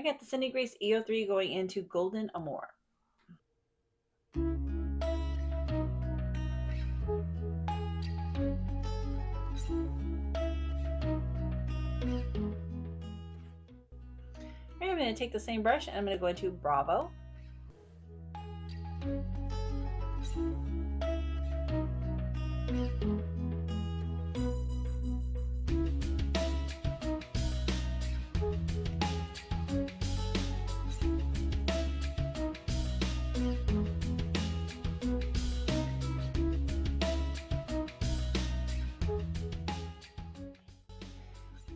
I got the Cindy Grace EO3 going into Golden Amour. I'm going to take the same brush and I'm going to go into Bravo.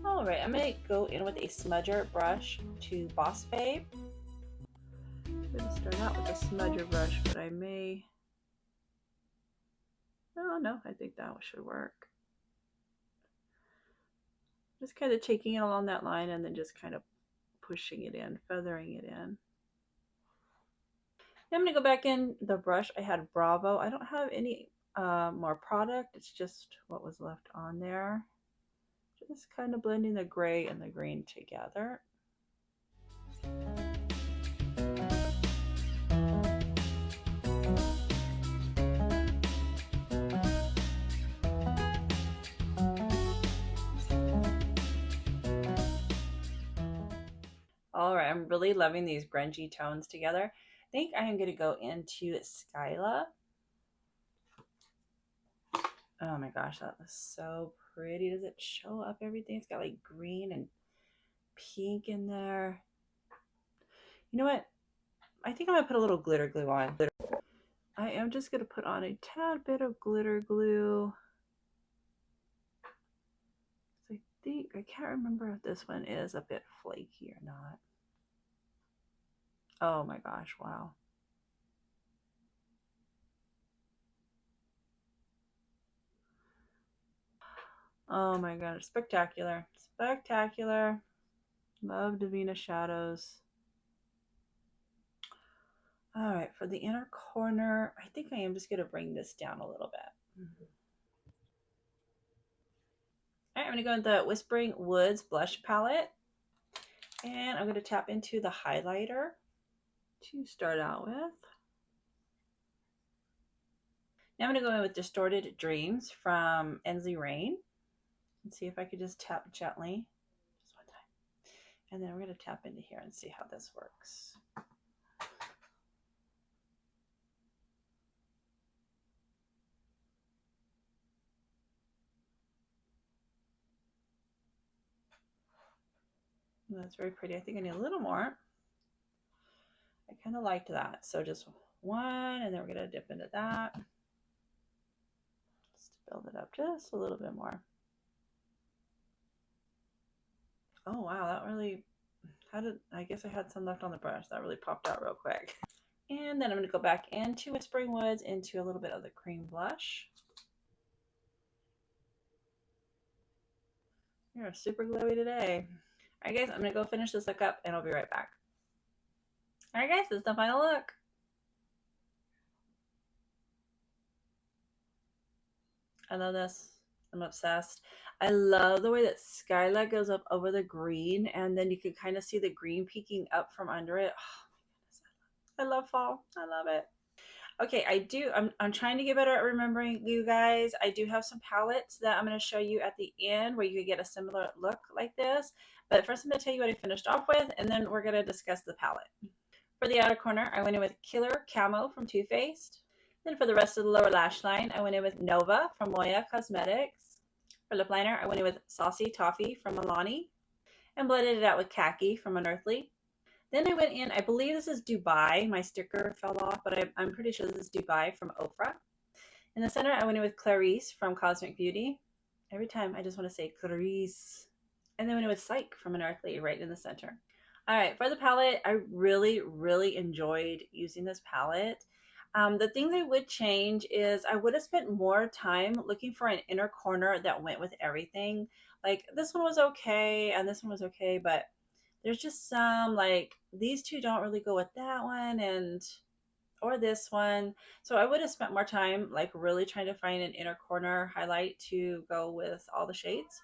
Alright, I'm going to go in with a smudger brush to Boss Babe. I'm going to start out with a smudger brush, but I may... Oh no, I think that should work. Just kind of taking it along that line and then just kind of pushing it in, feathering it in. Now I'm going to go back in the brush. I had Bravo. I don't have any more product. It's just what was left on there. Just kind of blending the gray and the green together. All right, I'm really loving these grungy tones together. I think I am going to go into Skyla. Oh my gosh, that was so pretty. Does it show up everything? It's got like green and pink in there. You know what? I think I'm going to put a little glitter glue on. I am just going to put on a tad bit of glitter glue. I think, I can't remember if this one is a bit flaky or not. Oh my gosh, wow. Oh my god, spectacular. Spectacular. Love Divina Shadows. All right, for the inner corner, I think I am just going to bring this down a little bit. All right, I'm going to go into the Whispering Woods blush palette. And I'm going to tap into the highlighter to start out with. Now I'm going to go in with Distorted Dreams from Ensley Rain. And see if I could just tap gently. Just one time. And then we're going to tap into here and see how this works. That's very pretty. I think I need a little more. I kind of liked that. So just one, and then we're going to dip into that. Just to build it up just a little bit more. Oh, wow. That really, I guess I had some left on the brush. That really popped out real quick. And then I'm going to go back into Whispering Woods into a little bit of the cream blush. You're super glowy today. All right, guys, I'm going to go finish this look up, and I'll be right back. All right, guys, this is the final look. I love this. I'm obsessed. I love the way that Skyla goes up over the green, and then you can kind of see the green peeking up from under it. Oh my goodness, I love fall. I love it. Okay, I'm trying to get better at remembering, you guys. I do have some palettes that I'm going to show you at the end where you could get a similar look like this. But first I'm going to tell you what I finished off with, and then we're going to discuss the palette. For the outer corner, I went in with Killer Camo from Too Faced. Then for the rest of the lower lash line, I went in with Nova from Moya Cosmetics. For lip liner, I went in with Saucy Toffee from Milani and blended it out with Khaki from Unearthly. Then I went in, I believe this is Dubai. My sticker fell off, but I'm pretty sure this is Dubai from Ofra. In the center, I went in with Clarice from Cosmic Beauty. Every time I just want to say Clarice. And then I went in with Psych from Unearthly right in the center. All right, for the palette, I really, really enjoyed using this palette. The thing I would change is I would have spent more time looking for an inner corner that went with everything. Like this one was okay and this one was okay, but there's just some like these two don't really go with that one or this one. So I would have spent more time like really trying to find an inner corner highlight to go with all the shades.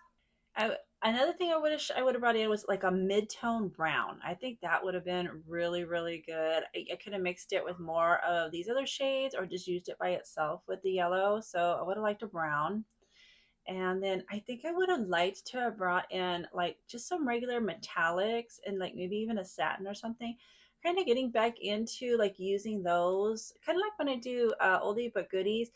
Another thing I wish I would have brought in was like a mid-tone brown. I think that would have been really, really good. I could have mixed it with more of these other shades or just used it by itself with the yellow. So I would have liked a brown. And then I think I would have liked to have brought in like just some regular metallics and like maybe even a satin or something. Kind of getting back into like using those, kind of like when I do oldie but goodies.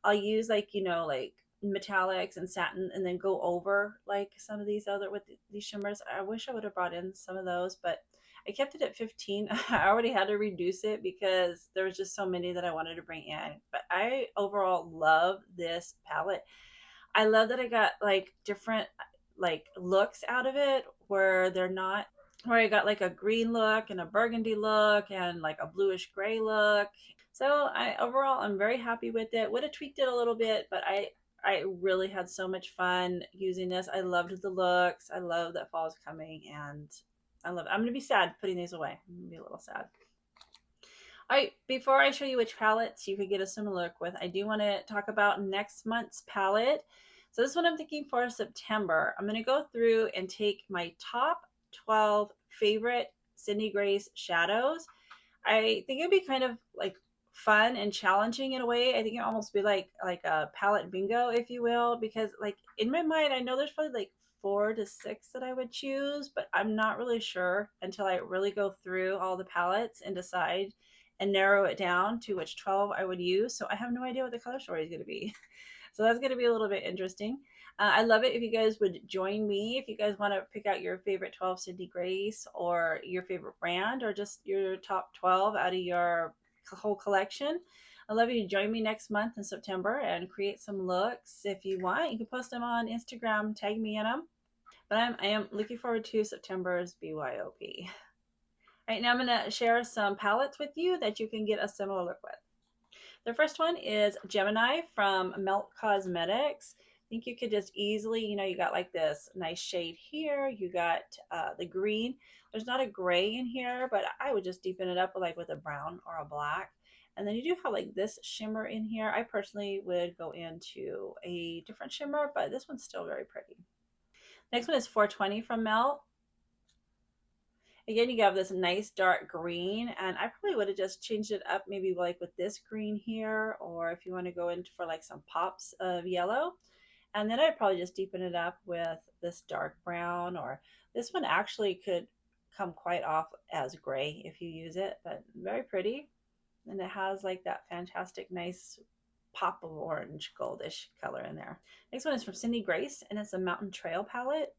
I'll use like like metallics and satin, and then go over like some of these other with these shimmers. I wish I would have brought in some of those, but I kept it at 15. I already had to reduce it because there was just so many that I wanted to bring in. But I overall love this palette. I love that I got like different like looks out of it where they're not where I got like a green look and a burgundy look and like a bluish gray look. So I overall I'm very happy with it. Would have tweaked it a little bit, but I really had so much fun using this. I loved the looks. I love that fall's coming, and I'm gonna be sad putting these away. I'm gonna be a little sad. All right, before I show you which palettes you could get a similar look with, I do want to talk about next month's palette. So this one I'm thinking for September. I'm going to go through and take my top 12 favorite Cindy Grace shadows. I think it'd be kind of like fun and challenging in a way. I think it almost be like a palette bingo, if you will, because like in my mind, I know there's probably like 4 to 6 that I would choose, but I'm not really sure until I really go through all the palettes and decide and narrow it down to which 12 I would use. So I have no idea what the color story is going to be. So that's going to be a little bit interesting. I love it if you guys would join me. If you guys want to pick out your favorite 12 Cindy Grace or your favorite brand or just your top 12 out of your whole collection. I love you to join me next month in September and create some looks. If you want, you can post them on Instagram, tag me in them. But I am looking forward to September's BYOP. All right, now I'm going to share some palettes with you that you can get a similar look with. The first one is Gemini from Melt Cosmetics. I think you could just easily, you got like this nice shade here. You got the green. There's not a gray in here, but I would just deepen it up with a brown or a black. And then you do have like this shimmer in here. I personally would go into a different shimmer, but this one's still very pretty. Next one is 420 from Melt. Again, you have this nice dark green, and I probably would have just changed it up maybe like with this green here, or if you want to go in for like some pops of yellow. And then I'd probably just deepen it up with this dark brown, or this one actually could come quite off as gray if you use it, but very pretty. And it has like that fantastic nice pop of orange goldish color in there. Next one is from Cindy Grace, and it's a Mountain Trail palette.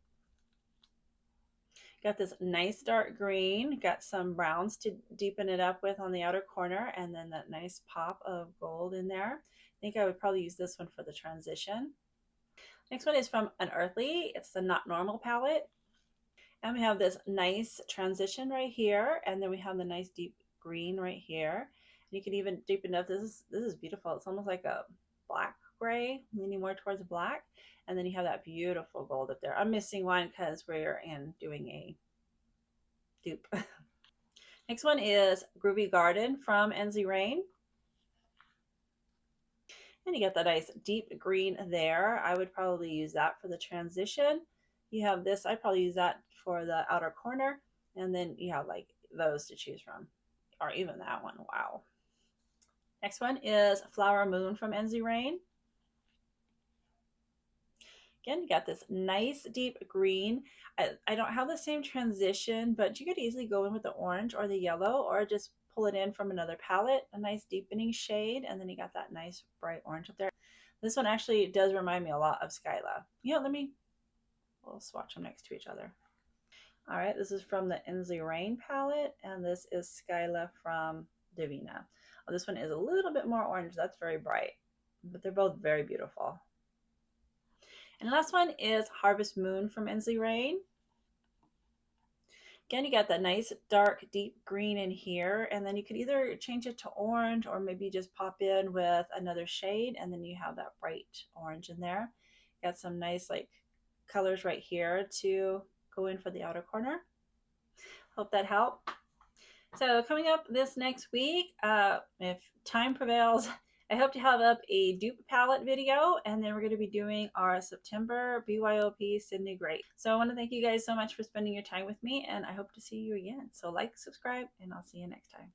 Got this nice dark green, got some browns to deepen it up with on the outer corner, and then that nice pop of gold in there. I think I would probably use this one for the transition. Next one is from Unearthly. It's the Not Normal palette. And we have this nice transition right here, and then we have the nice deep green right here. And you can even deepen up. This is beautiful. It's almost like a black gray, leaning more towards black. And then you have that beautiful gold up there. I'm missing one because we're doing a dupe. Next one is Groovy Garden from NZ Rain. And you get that nice deep green there. I would probably use that for the transition. You have this, I'd probably use that for the outer corner. And then you have like those to choose from, or even that one. Wow. Next one is Flower Moon from NZ Rain. Again, you got this nice deep green. I don't have the same transition, but you could easily go in with the orange or the yellow, or just pull it in from another palette, a nice deepening shade, and then you got that nice bright orange up there. This one actually does remind me a lot of Skyla. We'll swatch them next to each other. All right, this is from the NZ Rain palette, and this is Skyla from Divina. Oh, this one is a little bit more orange. That's very bright, but they're both very beautiful. And the last one is Harvest Moon from NZ Rain. Again, you got that nice dark deep green in here, and then you could either change it to orange or maybe just pop in with another shade, and then you have that bright orange in there. Got some nice like colors right here to go in for the outer corner. Hope that helped. So coming up this next week, if time prevails, I hope to have up a dupe palette video, and then we're going to be doing our September BYOP Sydney Gray. So I want to thank you guys so much for spending your time with me, and I hope to see you again. So like, subscribe, and I'll see you next time.